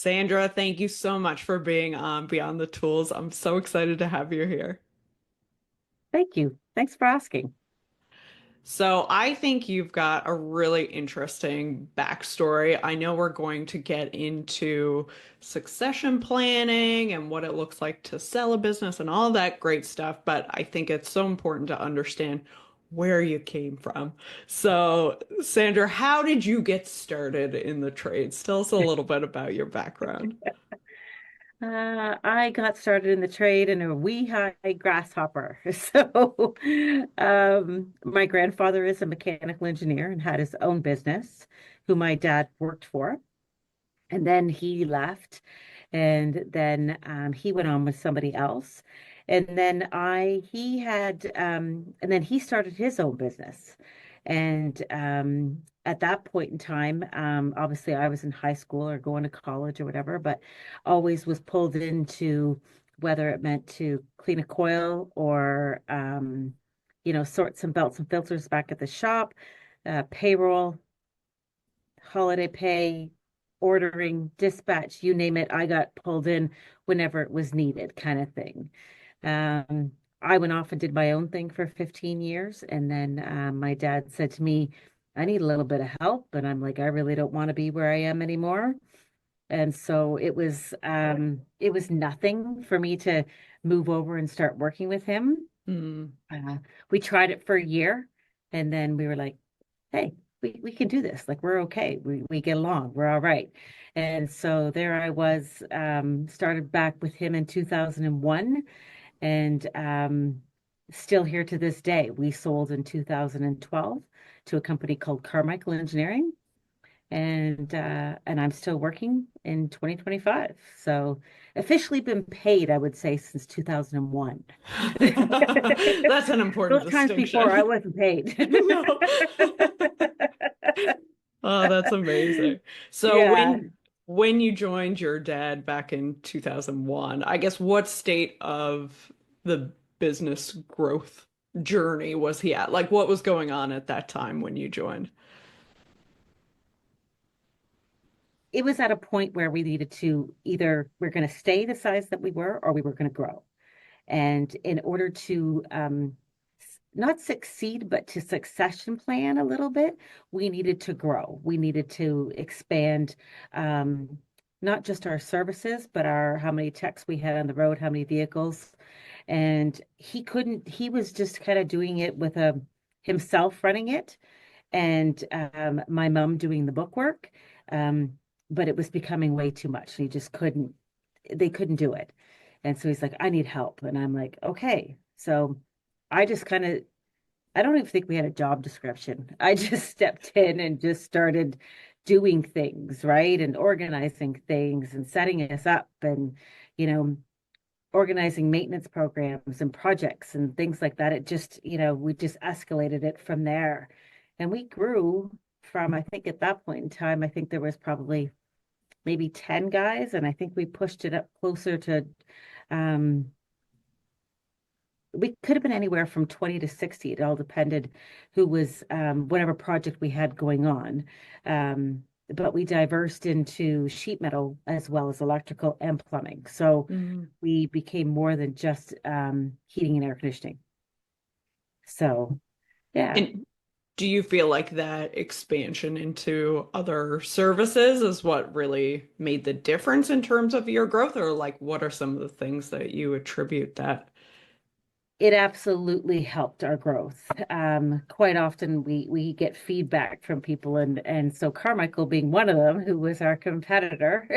Sandra, thank you so much for being on Beyond the Tools. I'm so excited to have you here. Thank you. Thanks for asking. So, I think you've got a really interesting backstory. I know we're going to get into succession planning and what it looks like to sell a business and all that great stuff, but I think it's so important to understand where you came from. So, Sandra, how did you get started in the trades? Tell us a little bit about your background. I got started in the trade in a wee high grasshopper. So, my grandfather is a mechanical engineer and had his own business, who my dad worked for. And then he left, and then he went on with somebody else. And then he started his own business. And at that point in time, obviously I was in high school or going to college or whatever, but always was pulled into whether it meant to clean a coil or, sort some belts and filters back at the shop, payroll, holiday pay, ordering, dispatch, you name it. I got pulled in whenever it was needed, kind of thing. Um, I went off and did my own thing for 15 years. And then my dad said to me, I need a little bit of help. And I'm like, I really don't want to be where I am anymore. And so it was nothing for me to move over and start working with him. Hmm. Uh, we tried it for a year, and then we were like, hey, we can do this. Like, we're okay. We get along. We're all right. And so there I was, started back with him in 2001, and still here to this day. We sold in 2012 to a company called Carmichael Engineering, and I'm still working in 2025. So officially been paid, I would say, since 2001. That's an important Those times before I distinction. wasn't paid. No. Oh, that's amazing. So Yeah. when you joined your dad back in 2001, I guess what state of the business growth journey was he at? Like what was going on at that time when you joined? It was at a point where we needed to either we're going to stay the size that we were or we were going to grow. And in order to not succeed, but to succession plan a little bit, we needed to grow. We needed to expand um, not just our services, but our how many techs we had on the road, how many vehicles. And he was just kind of doing it with himself running it and my mom doing the bookwork. Um, but it was becoming way too much. They couldn't do it. And so he's like, I need help. And I'm like, okay. So I just kind of, I don't even think we had a job description. I just stepped in and just started doing things, right? And organizing things and setting us up and, you know, organizing maintenance programs and projects and things like that. It just, we just escalated it from there. And we grew from, I think at that point in time, I think there was probably maybe 10 guys. And I think we pushed it up closer to, um, we could have been anywhere from 20 to 60. It all depended who was, whatever project we had going on. But we diversed into sheet metal as well as electrical and plumbing. So Mhm. we became more than just heating and air conditioning. So, yeah, And do you feel like that expansion into other services is what really made the difference in terms of your growth, or like what are some of the things that you attribute that? it absolutely helped our growth. Quite often we get feedback from people, and so Carmichael being one of them, who was our competitor,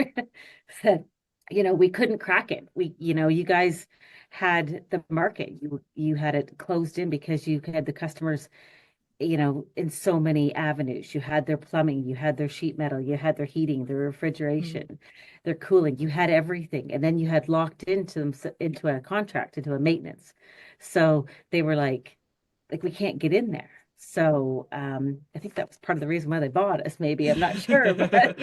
said, we couldn't crack it. You guys had the market. You had it closed in because you had the customers in so many avenues. You had their plumbing, you had their sheet metal, you had their heating, their Mhm. refrigeration, their cooling, you had everything. And then you had locked into them into a contract, into a maintenance. So they were like we can't get in there. So I think that was part of the reason why they bought us, maybe. I'm not sure, but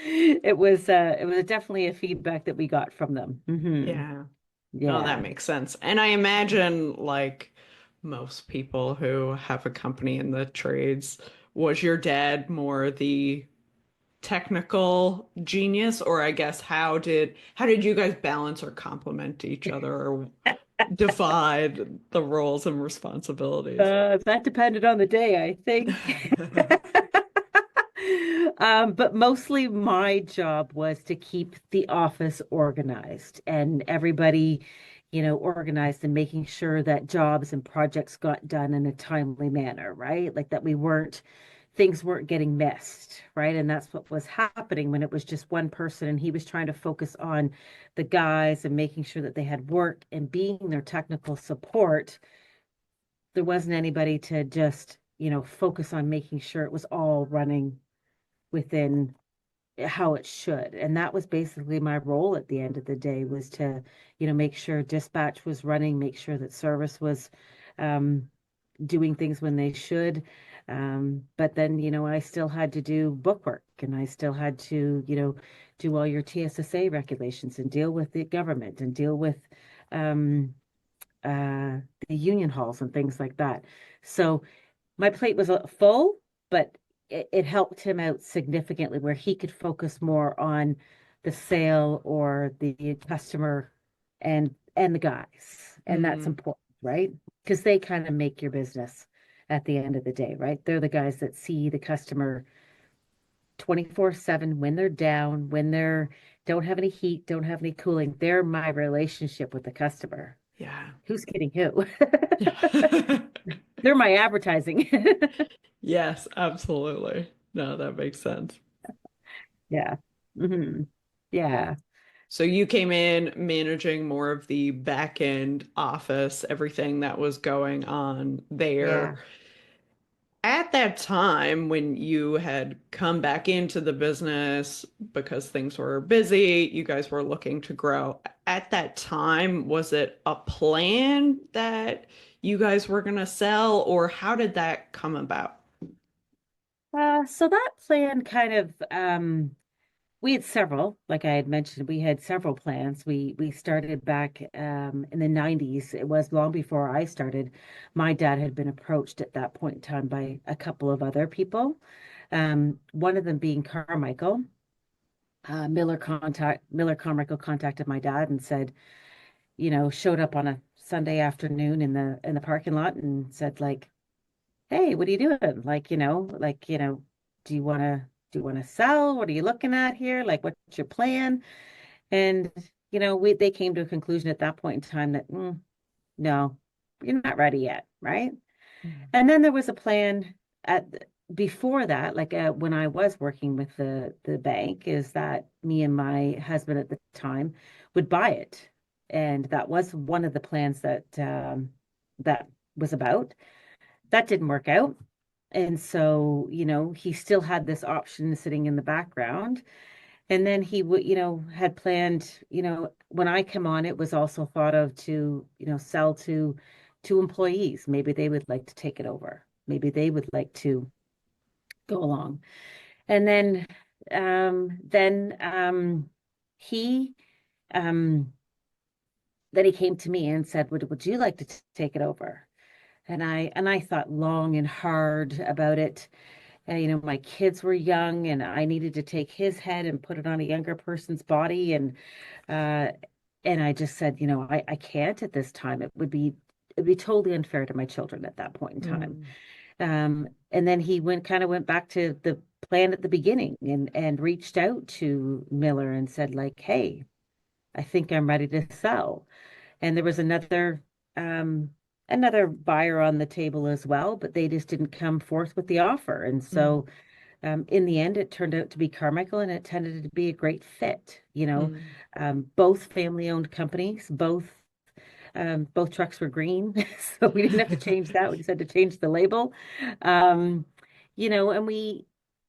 it was definitely a feedback that we got from them. Yeah. Oh, that Yeah. makes sense. And I imagine like most people who have a company in the trades, was your dad more the technical genius, or I guess how did you guys balance or complement each other or divide the roles and responsibilities? That depended on the day, I think. But mostly my job was to keep the office organized and everybody, organized and making sure that jobs and projects got done in a timely manner, right? Like that things weren't getting missed, right? And that's what was happening when it was just one person and he was trying to focus on the guys and making sure that they had work and being their technical support. There wasn't anybody to just, focus on making sure it was all running within how it should. And that was basically my role at the end of the day was to, make sure dispatch was running, make sure that service was um, doing things when they should. But then, I still had to do bookwork and I still had to, do all your TSSA regulations and deal with the government and deal with um, the union halls and things like that. So my plate was full, but it helped him out significantly where he could focus more on the sale or the customer and the guys. And that's Mm, important, right? Because they kind of make your business at the end of the day, right? They're the guys that see the customer 24/7 when they're down, when they're don't have any heat, don't have any cooling. They're my relationship with the customer. yeah. Who's kidding who? Yeah. They're my advertising. Yes, absolutely. No, that makes sense. Yeah. Hmm. Yeah. So you came in managing more of the back end office, everything that was going on there. Yeah. At that time, when you had come back into the business because things were busy, you guys were looking to grow. At that time, was it a plan that you guys were going to sell, or how did that come about? So that plan kind of we had several, like I had mentioned, we had several plans. We started back in the 90s. It was long before I started. My dad had been approached at that point in time by a couple of other people. One of them being Carmichael. Miller Carmichael contacted my dad and said, showed up on a Sunday afternoon in the parking lot and said like, "Hey, what are you doing? Do you want to sell? What are you looking at here? Like, what's your plan?" And they came to a conclusion at that point in time that no, you're not ready yet, right? Mm. And then there was a plan before that, like when I was working with the bank, is that me and my husband at the time would buy it, and that was one of the plans that was about. That didn't work out. And so, he still had this option sitting in the background. And then he would, had planned, when I come on, it was also thought of to, sell to employees. Maybe they would like to take it over. Maybe they would like to go along. And then he, um, then he came to me and said, would you like to take it over? And I thought long and hard about it. My kids were young and I needed to take his head and put it on a younger person's body. Uh, and I just said, I can't at this time. It'd be totally unfair to my children at that point in time. Mm. And then he kind of went back to the plan at the beginning and reached out to Miller and said like, "Hey, I think I'm ready to sell." And there was another buyer on the table as well, but they just didn't come forth with the offer. And Mm. so in the end, it turned out to be Carmichael, and it tended to be a great fit. Mm. Both family-owned companies, both trucks were green, so we didn't have to change that. We just had to change the label. Um, and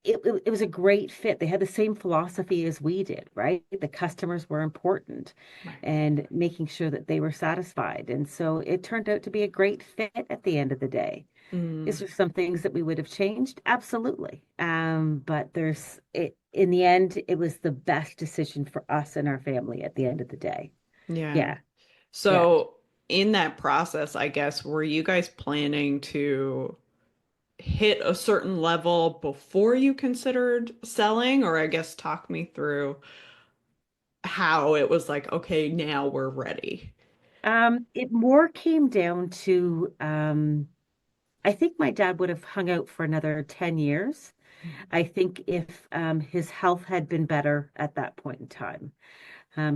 it was a great fit. They had the same philosophy as we did, right? The customers were important Right. and making sure that they were satisfied. And so it turned out to be a great fit at the end of the day. Is Mm. there some things that we would have changed? Absolutely. But in the end, it was the best decision for us and our family at the end of the day. Yeah. Yeah. Yeah. So in that process, I guess, were you guys planning to hit a certain level before you considered selling? Or I guess talk me through how it was like, okay, now we're ready. It more came down to I think my dad would have hung out for another 10 years. I think if his health had been better at that point in time.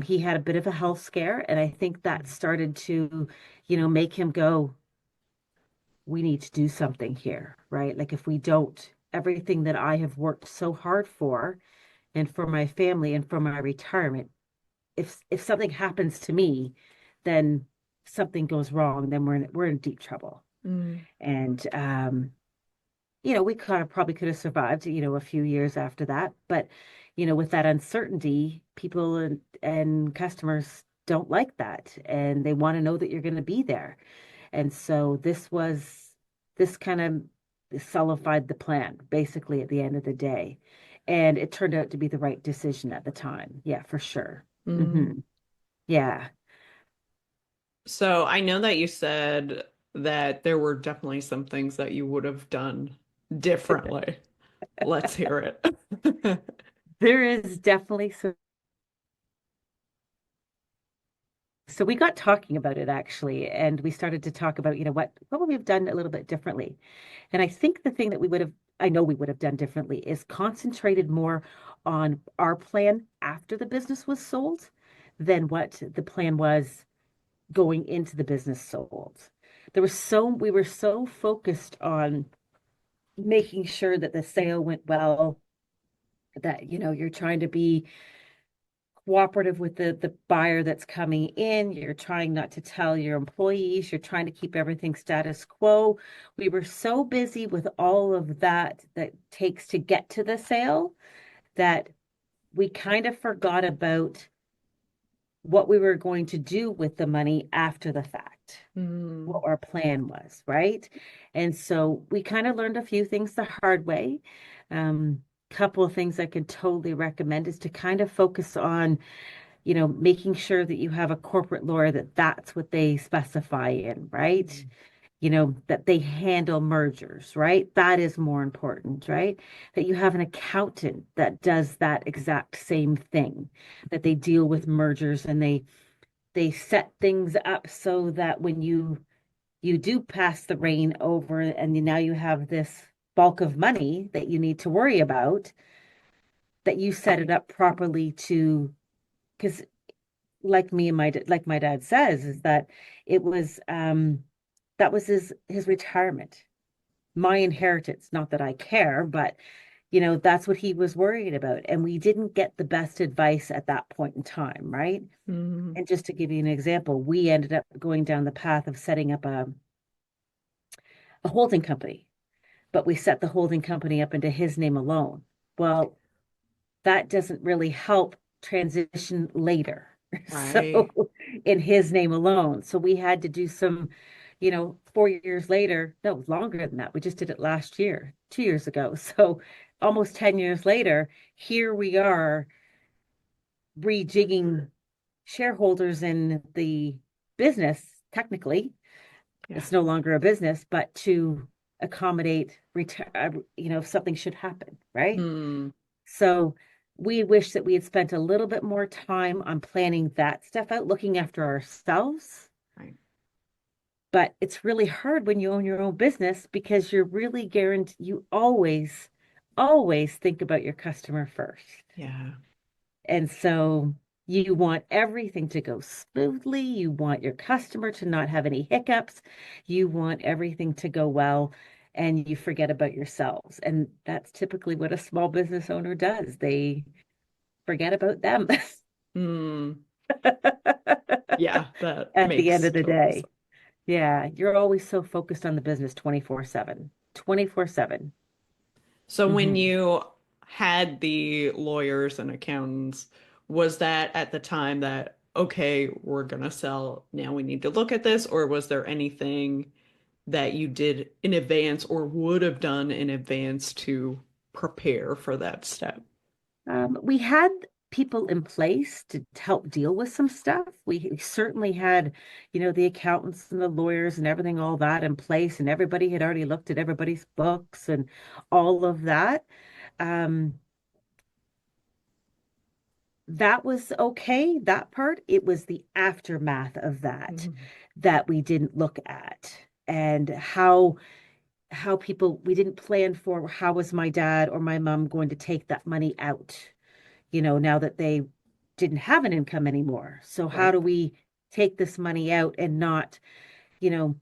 He had a bit of a health scare, and I think that started to, make him go, we need to do something here, right? Like if we don't, everything that I have worked so hard for and for my family and for my retirement, if something happens to me, then something goes wrong, then we're in deep trouble. Mm, And we kind of probably could have survived, a few years after that. But, with that uncertainty, people and customers don't like that. And they want to know that you're going to be there. And so this kind of solidified the plan, basically, at the end of the day. And it turned out to be the right decision at the time. Yeah, for sure. mm. Hmm. Yeah. So I know that you said that there were definitely some things that you would have done differently. Let's hear it. There is definitely some. So we got talking about it actually, and we started to talk about, what would we have done a little bit differently? And I think the thing that I know we would have done differently is concentrated more on our plan after the business was sold than what the plan was going into the business sold. We were so focused on making sure that the sale went well, that, you're trying to be cooperative with the buyer that's coming in. You're trying not to tell your employees. You're trying to keep everything status quo. We were so busy with all of that takes to get to the sale that we kind of forgot about what we were going to do with the money after the fact, what Mm, our plan was, right? And so we kind of learned a few things the hard way. Couple of things I can totally recommend is to kind of focus on, making sure that you have a corporate lawyer that's what they specify in, right? That they handle mergers, right? That is more important, right? That you have an accountant that does that exact same thing, that they deal with mergers and they set things up so that when you do pass the reign over and now you have this bulk of money that you need to worry about, that you set it up properly to, because like my dad says, is that it was that was his retirement, my inheritance. Not that I care, but that's what he was worried about. And we didn't get the best advice at that point in time, right? mm, And just to give you an example, we ended up going down the path of setting up a holding company, but we set the holding company up into his name alone. Well, that doesn't really help transition later. So right. in his name alone. So we had to do some, 4 years later, no, longer than that. We just did it last year, 2 years ago. So almost 10 years later, here we are rejigging shareholders in the business. Technically, Yeah. it's no longer a business, but to accommodate, if something should happen, right? Mm, So we wish that we had spent a little bit more time on planning that stuff out, looking after ourselves. right. But it's really hard when you own your own business because you're really guaranteed, you always think about your customer first. Yeah. And so you want everything to go smoothly. You want your customer to not have any hiccups. You want everything to go well, and you forget about yourselves. And that's typically what a small business owner does. They forget about them Mm, yeah, that at the end makes of the total sense. day. Yeah, you're always so focused on the business 24/7. 24/7. So when Hmm. you had the lawyers and accountants, was that at the time that, okay, we're gonna sell, now we need to look at this, or was there anything that you did in advance or would have done in advance to prepare for that step? We had. people in place to help deal with some stuff. We certainly had, the accountants and the lawyers and everything, all that in place, and everybody had already looked at everybody's books and all of that. Um, that was okay, that part. It was the aftermath of that Mhm. that we didn't look at, and how people, we didn't plan for how was my dad or my mom going to take that money out, now that they didn't have an income anymore. So how Right. do we take this money out and not, you know,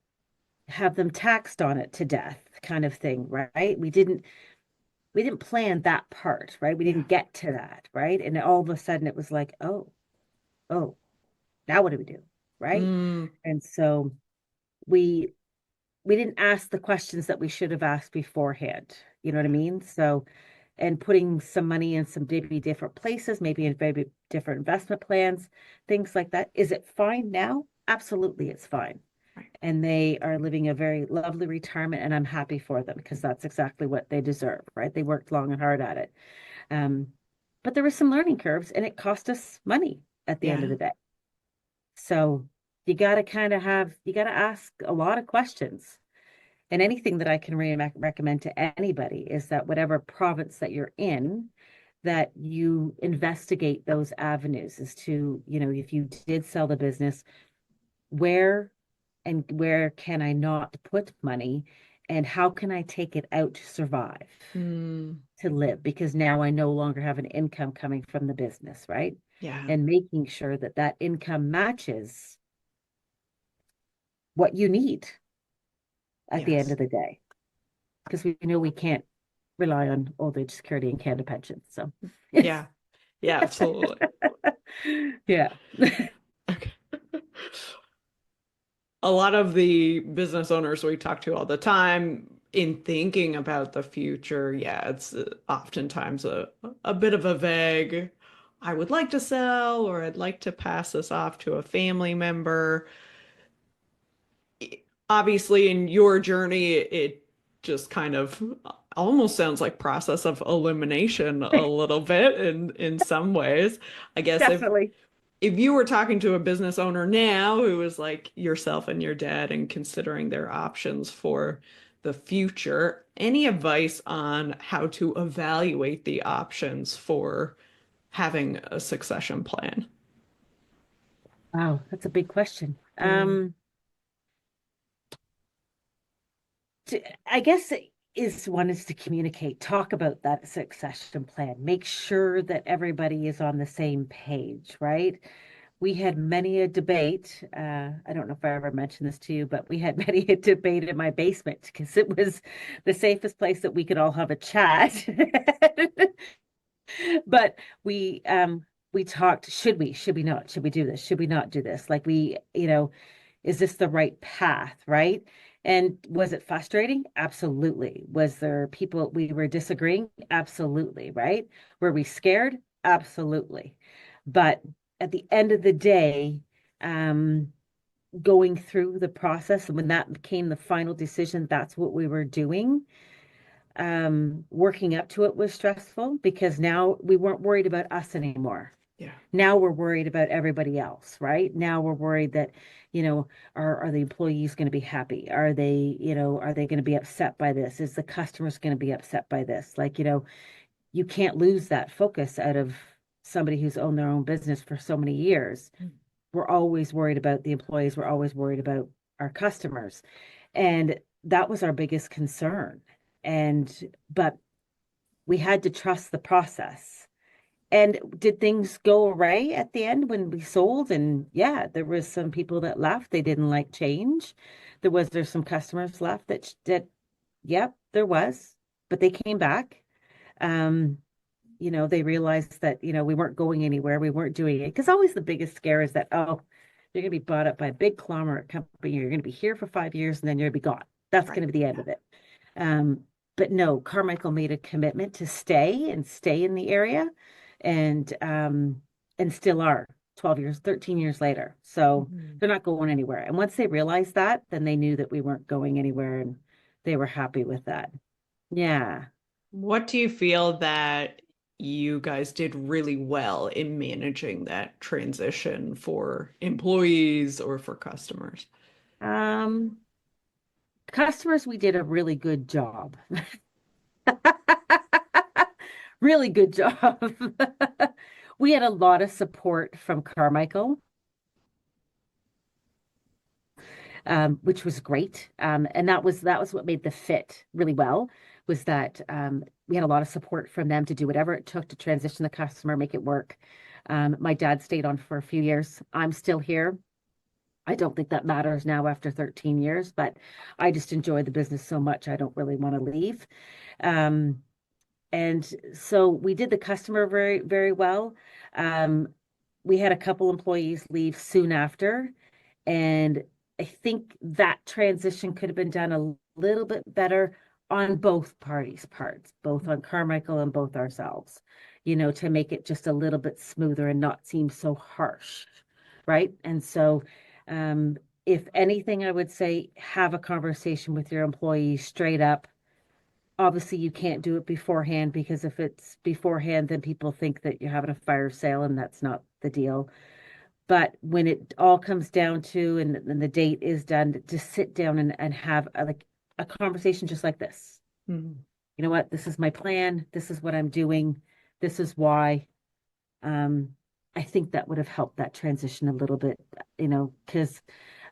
have them taxed on it to death kind of thing, right? We didn't plan that part, right? We Yeah. didn't get to that, right? And all of a sudden it was like, oh, now what do we do? Right? Mm, And so we we didn't ask the questions that we should have asked beforehand. You know what I mean? So, and putting some money in some maybe different places, maybe in maybe different investment plans, things like that. Is it fine now? Absolutely, it's fine. right. And they are living a very lovely retirement, and I'm happy for them because that's exactly what they deserve, right? They worked long and hard at it. Um, but there were some learning curves, and it cost us money at the end of Yeah. the day. So you got to ask a lot of questions. And anything that I can recommend to anybody is that whatever province that you're in, that you investigate those avenues as to, if you did sell the business, where and where can I not put money, and how can I take it out to survive, Mm, to live? Because now I no longer have an income coming from the business, right? yeah. And making sure that that income matches what you need at the end Yes. of the day. Because we know we can't rely on old age security and Canada pension. So, Yeah. Yeah, absolutely. yeah. Okay. A lot of the business owners we talk to all the time in thinking about the future, yeah, it's oftentimes a bit of a vague, I would like to sell or I'd like to pass this off to a family member. Obviously, in your journey, it just kind of almost sounds like process of elimination a little bit in some ways. I guess Definitely. if you were talking to a business owner now who is like yourself and your dad and considering their options for the future, any advice on how to evaluate the options for having a succession plan? Wow, that's a big question. Mm, I guess it is one is to communicate, talk about that succession plan, make sure that everybody is on the same page, right? We had many a debate. I don't know if I ever mentioned this to you, but we had many a debate in my basement because it was the safest place that we could all have a chat. But we talked, should we not? Should we do this? Should we not do this? Like is this the right path, right? And was it frustrating? Absolutely. Was there people we were disagreeing? Absolutely, right? Were we scared? Absolutely. But at the end of the day, um, going through the process, and when that became the final decision, that's what we were doing. Working up to it was stressful because now we weren't worried about us anymore. yeah, Now we're worried about everybody else, right? Now we're worried that, are the employees going to be happy? Are they going to be upset by this? Is the customers going to be upset by this? Like, you can't lose that focus out of somebody who's owned their own business for so many years. We're always worried about the employees. We're always worried about our customers. And that was our biggest concern. But we had to trust the process. And did things go away at the end when we sold? And yeah, there was some people that left. They didn't like change. There's some customers left that yep, there was, but they came back. Um, they realized that, we weren't going anywhere. We weren't doing it. Because always the biggest scare is that, oh, you're going to be bought up by a big conglomerate company. You're going to be here for 5 years and then you're going to be gone. That's going right. to be the end Yeah. of it. Um, but no, Carmichael made a commitment to stay in the area and still are 12 years, 13 years later. So Mhm. they're not going anywhere. And once they realized that, then they knew that we weren't going anywhere and they were happy with that. Yeah. What do you feel that you guys did really well in managing that transition for employees or for customers? Um, Customers, we did a really good job. Really good job. We had a lot of support from Carmichael, which was great. And that was what made the fit really well, was that we had a lot of support from them to do whatever it took to transition the customer, make it work. My dad stayed on for a few years. I'm still here. I don't think that matters now after 13 years, but I just enjoy the business so much I don't really want to leave. Um, and so we did the customer very, very well. Um, we had a couple employees leave soon after, and I think that transition could have been done a little bit better on both parties' parts, both on Carmichael and both ourselves, to make it just a little bit smoother and not seem so harsh, right? And so, um, if anything, I would say have a conversation with your employees straight up. Obviously, you can't do it beforehand, because if it's beforehand, then people think that you're having a fire sale, and that's not the deal. But when it all comes down to, and the date is done, just sit down and have a conversation just like this. Mhm. You know what? This is my plan. This is what I'm doing. This is why. Um, I think that would have helped that transition a little bit, because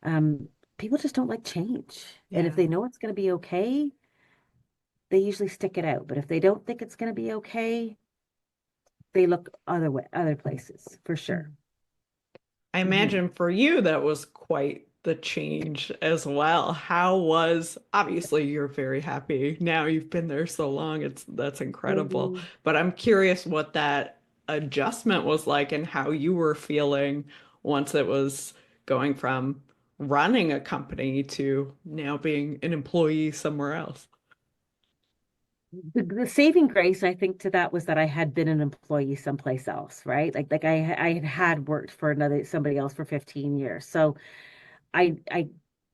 um, people just don't like change. And if Yeah. they know it's going to be okay, they usually stick it out. But if they don't think it's going to be okay, they look other places for sure. I Hmm. imagine for you that was quite the change as well. How was, obviously you're very happy now you've been there so long. That's incredible. Mhm. But I'm curious what that adjustment was like and how you were feeling once it was going from running a company to now being an employee somewhere else. The saving grace, I think, to that was that I had been an employee someplace else, right? I had worked for somebody else for 15 years. So I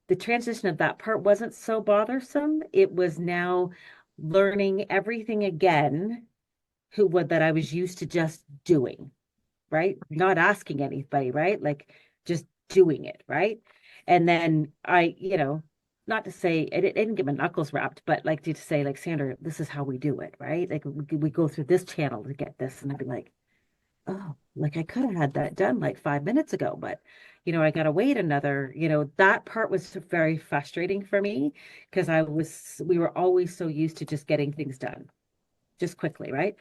the transition of that part wasn't so bothersome. It was now learning everything again, that I was used to just doing, right? Not asking anybody, right? Like just doing it, right? And then not to say I didn't get my knuckles wrapped, but like to say, like, Sandra, this is how we do it, right? Like we go through this channel to get this, and I'd be like, oh, like I could have had that done like 5 minutes ago, but I gotta wait another. That part was very frustrating for me, because we were always so used to just getting things done just quickly, right?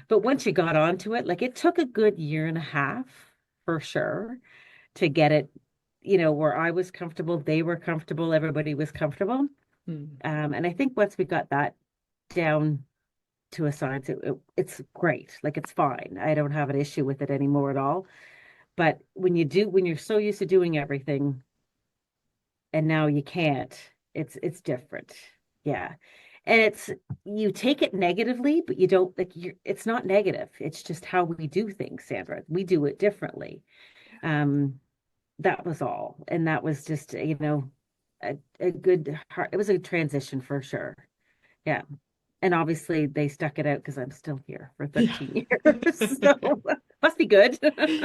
But once you got onto it, like it took a good year and a half for sure to get it, where I was comfortable, they were comfortable, everybody was comfortable. Hmm. And I think once we got that down to a science, it's great. Like it's fine. I don't have an issue with it anymore at all. But when you're so used to doing everything and now you can't, it's different. Yeah. And you take it negatively, but you don't like it's not negative. It's just how we do things, Sandra. We do it differently. Um, that was all. And that was just, a good heart. It was a transition for sure. Yeah. And obviously they stuck it out because I'm still here for Yeah. 13 years. So must be good.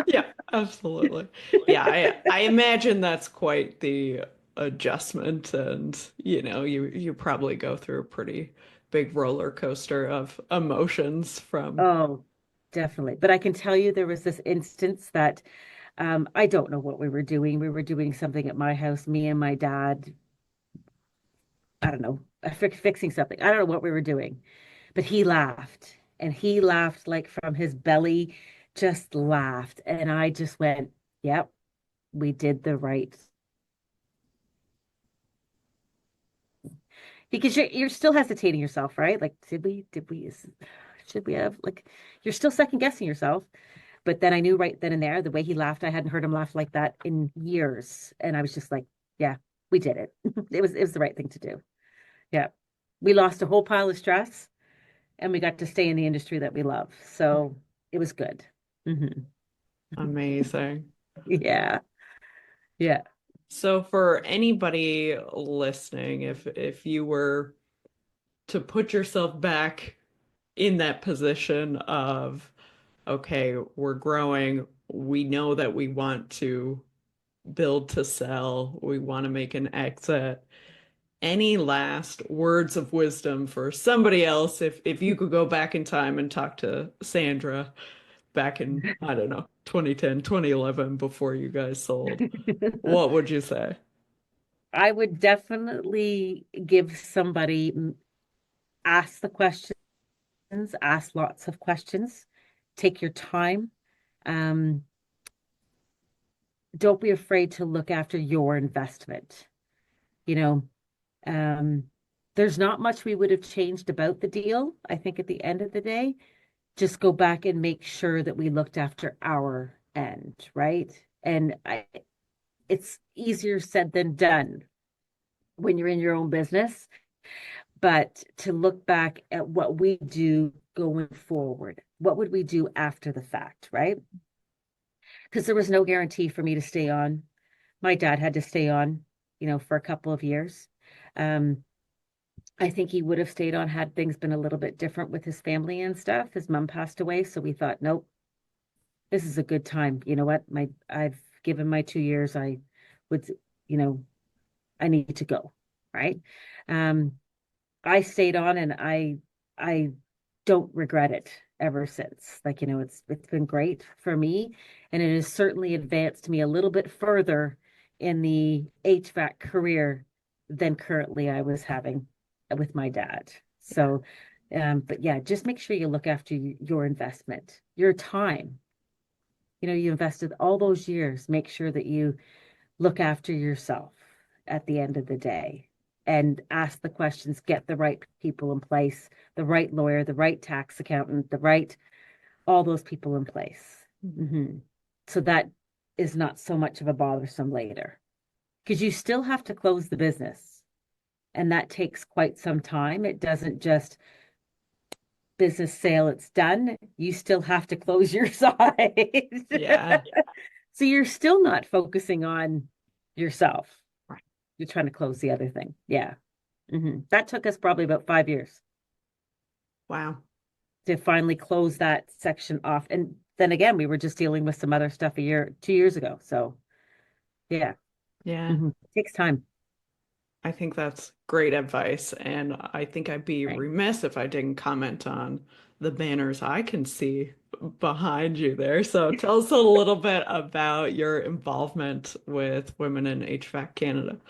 Yeah, absolutely. Yeah, I imagine that's quite the adjustment and you probably go through a pretty big roller coaster of emotions from Oh, definitely. But I can tell you there was this instance that I don't know what we were doing. We were doing something at my house, me and my dad. I don't know, fixing something. I don't know what we were doing, but he laughed, and he laughed like from his belly, just laughed. And I just went, yep, we did the right, because you're still hesitating yourself, right? Like, should we have, like, you're still second guessing yourself. But then I knew right then and there, the way he laughed, I hadn't heard him laugh like that in years. And I was just like, yeah, we did it. It was the right thing to do. Yeah. We lost a whole pile of stress, and we got to stay in the industry that we love. So it was good. Hmm. amazing. Yeah. Yeah. So for anybody listening, if you were to put yourself back in that position of, okay, we're growing. We know that we want to build to sell. We want to make an exit. Any last words of wisdom for somebody else if you could go back in time and talk to Sandra back in, I don't know, 2010, 2011 before you guys sold, what would you say? I would definitely give somebody, ask the questions, ask lots of questions, take your time. Um, don't be afraid to look after your investment. You know, um, there's not much we would have changed about the deal. I think at the end of the day, just go back and make sure that we looked after our end, right? It's easier said than done when you're in your own business, but to look back at what we do going forward, what would we do after the fact, right? Because there was no guarantee for me to stay on. My dad had to stay on, for a couple of years. Um, I think he would have stayed on had things been a little bit different with his family and stuff. His mom passed away, so we thought, nope, this is a good time. You know what? I've given my 2 years. I would, you know, I need to go, right? Um, I stayed on and I don't regret it ever since. Like, it's been great for me and it has certainly advanced me a little bit further in the HVAC career than currently I was having with my dad. So, but yeah, just make sure you look after your investment, your time. You invested all those years. Make sure that you look after yourself at the end of the day and ask the questions, get the right people in place, the right lawyer, the right tax accountant, all those people in place. Hmm. So that is not so much of a bothersome later because you still have to close the business and that takes quite some time. It doesn't just business sale, it's done. You still have to close your side. Yeah. So you're still not focusing on yourself. Right. You're trying to close the other thing. Yeah. That took us probably about 5 years Wow. to finally close that section off. And then again, we were just dealing with some other stuff 2 years ago. So yeah, Yeah. it takes time. I think that's great advice. And I think I'd be Right. remiss if I didn't comment on the banners I can see behind you there. So tell us a little bit about your involvement with Women in HVAC Canada.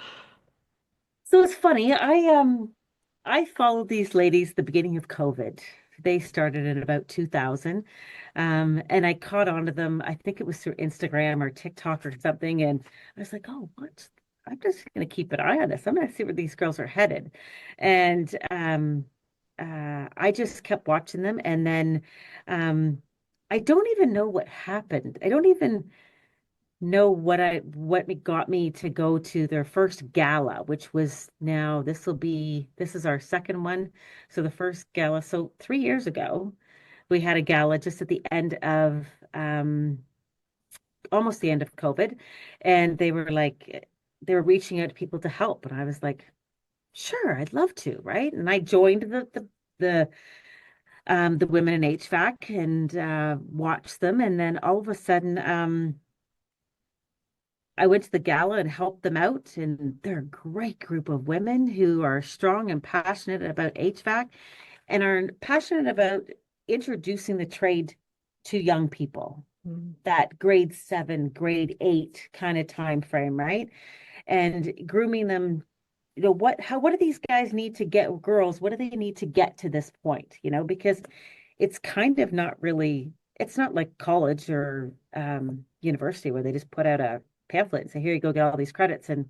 So it's funny. I followed these ladies the beginning of COVID. They started in about 2000. And I caught on to them. I think it was through Instagram or TikTok or something. And I was like, oh, what? I'm just going to keep an eye on this. I'm going to see where these girls are headed. And I just kept watching them. And then I don't even know what happened. I don't even know what got me to go to their first gala, which was now this is our second one. So the first gala, so 3 years ago, we had a gala just at the end of almost the end of COVID, and they were reaching out to people to help, and I was like, sure, I'd love to, right? And I joined the women in HVAC and watched them, and then all of a sudden I went to the gala and helped them out, and they're a great group of women who are strong and passionate about HVAC and are passionate about introducing the trade to young people, Mm. that grade 7, grade 8 kind of time frame, right? And grooming them, what do these guys need to get, girls, what do they need to get to this point? Because it's kind of not really, it's not like college or university where they just put out a pamphlet and say, here you go, get all these credits and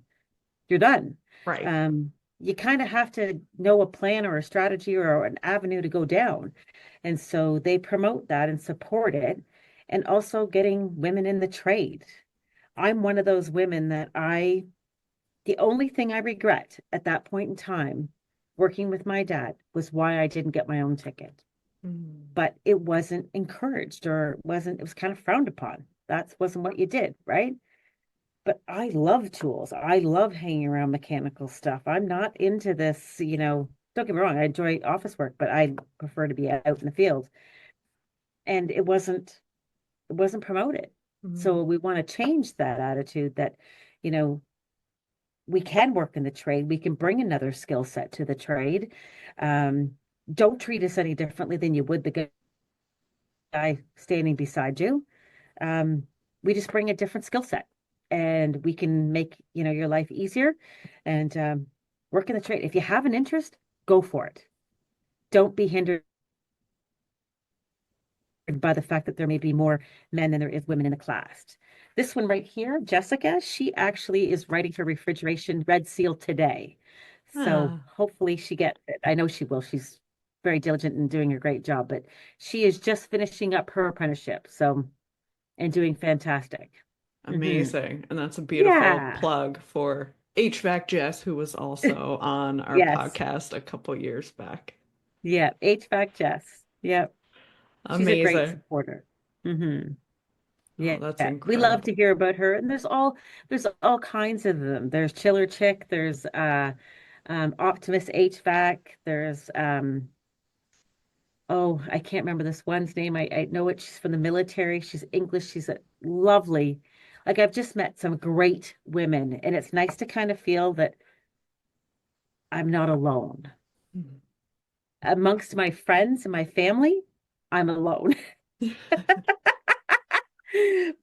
you're done. Right. You kind of have to know a plan or a strategy or an avenue to go down. And so they promote that and support it, and also getting women in the trade. I'm one of those women the only thing I regret at that point in time working with my dad was why I didn't get my own ticket. Mm. But it wasn't encouraged it was kind of frowned upon. That wasn't what you did, right? But I love tools. I love hanging around mechanical stuff. I'm not into this, Don't get me wrong, I enjoy office work, but I prefer to be out in the field. And it wasn't promoted. Mm. So we want to change that attitude that, you know, we can work in the trade. We can bring another skill set to the trade. Um, don't treat us any differently than you would the guy standing beside you. Um, we just bring a different skill set and we can make, your life easier and work in the trade. If you have an interest, go for it. Don't be hindered by the fact that there may be more men than there is women in the class. This one right here, Jessica, she actually is writing her refrigeration red seal today. So Ah, hopefully she gets it. I know she will. She's very diligent and doing a great job, but she is just finishing up her apprenticeship. So, and doing fantastic. Hmm. amazing. And that's a beautiful Yeah. plug for HVAC Jess, who was also on our Yes. podcast a couple years back. Yeah. HVAC Jess. Yep. She's a great Amazing. supporter. Hmm. Oh, Yeah, that's we love to incredible. hear about her, and there's all kinds of them. There's Chiller Chick, there's Optimus HVAC, there's oh, I can't remember this one's name. I know it. She's from the military. She's English. She's a lovely. Like I've just met some great women, and it's nice to kind of feel that I'm not alone. Amongst my friends and my family, I'm alone.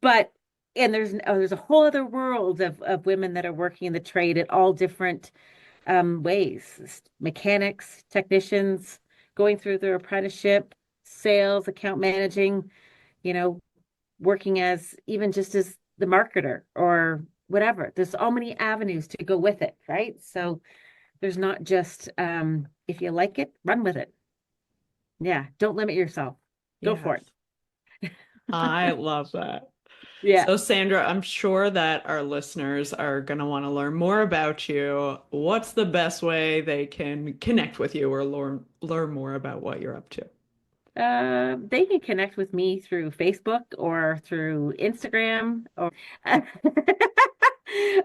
But and there's a whole other world of women that are working in the trade at all different ways. Mechanics, technicians, going through their apprenticeship, sales, account managing, you know, working as even just as the marketer or whatever. There's so many avenues to go with it, right? So there's not just if you like it, run with it. Yeah, don't limit yourself. Go for Yes, it. I love that. Yeah. So, Sandra, I'm sure that our listeners are going to want to learn more about you. What's the best way they can connect with you or learn more about what you're up to? They can connect with me through Facebook or through Instagram or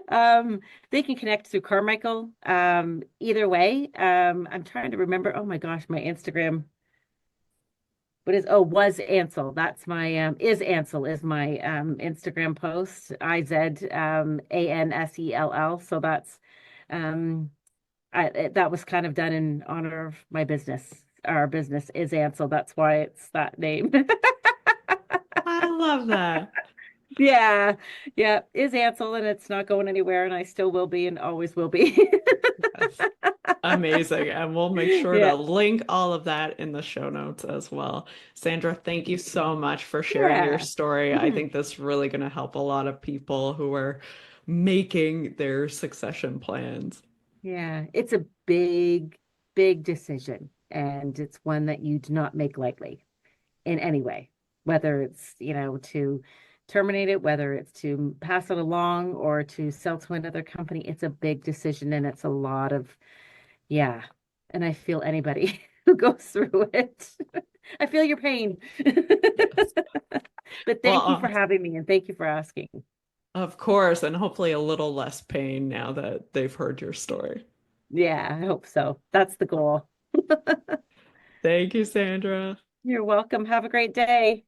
um, they can connect through Carmichael. Either way, I'm trying to remember. Oh my gosh, my Instagram. Was Ansell. That's my is Ansell is my Instagram post. Ansell. So that's um that was kind of done in honor of my business. Our business is Ansell. That's why it's that name. I love that. Yeah. Yeah. Is Ansell and it's not going anywhere and I still will be and always will be. Yes. Amazing. And we'll make sure to Yeah. link all of that in the show notes as well. Sandra, thank you so much for sharing your Yeah. story. I Mhm. think this is really going to help a lot of people who are making their succession plans. Yeah. It's a big, big decision and it's one that you do not make lightly in any way, whether it's, to terminate it, whether it's to pass it along or to sell to another company. It's a big decision and it's a lot of, yeah. And I feel anybody who goes through it. I feel your pain. Yes. But Well, thank you for having me and thank you for asking. of course, and hopefully a little less pain now that they've heard your story. Yeah, I hope so. That's the goal. Thank you, Sandra. You're welcome. Have a great day.